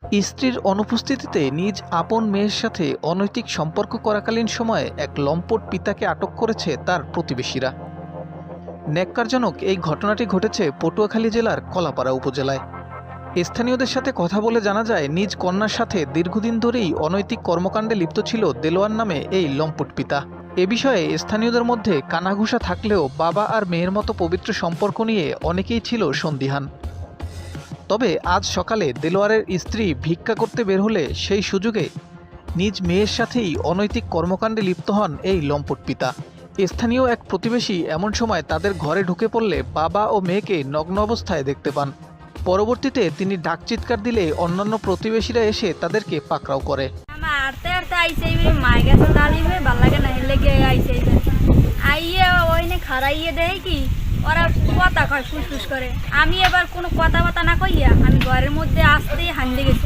স্ত্রীর অনুপস্থিতিতে নিজ আপন মেয়ের সাথে অনৈতিক সম্পর্ক করাকালীন সময়ে এক লম্পট পিতাকে আটক করেছে তার প্রতিবেশীরা। ন্যাক্কারজনক এই ঘটনাটি ঘটেছে পটুয়াখালী জেলার কলাপাড়া উপজেলায়। স্থানীয়দের সাথে কথা বলে জানা যায়, নিজ কন্যার সাথে দীর্ঘদিন ধরেই অনৈতিক কর্মকাণ্ডে লিপ্ত ছিল দেলোয়ার নামে এই লম্পট পিতা। এ বিষয়ে স্থানীয়দের মধ্যে কানাঘুষা থাকলেও বাবা আর মেয়ের মতো পবিত্র সম্পর্ক নিয়ে অনেকেই ছিল সন্দিহান। তবে আজ সকালে দেলোয়ারের স্ত্রী ভিক্ষা করতে বের হলে সেই সুযোগে নিজ মেয়ের সাথেই অনৈতিক কর্মকাণ্ডে লিপ্ত হন এই লম্পট পিতা। স্থানীয় এক প্রতিবেশী এমন সময় তাদের ঘরে ঢুকে পড়লে বাবা ও মেয়েকে নগ্ন অবস্থায় দেখতে পান। পরবর্তীতে তিনি ডাক চিৎকার দিলে অন্যান্য প্রতিবেশীরা এসে তাদেরকে পাকড়াও করে। ওরা কথা কয় ফুসফুস করে। আমি এবার কোনো কথা না কইয়া আমি ঘরের মধ্যে আসতেই হান্ডে গেছি।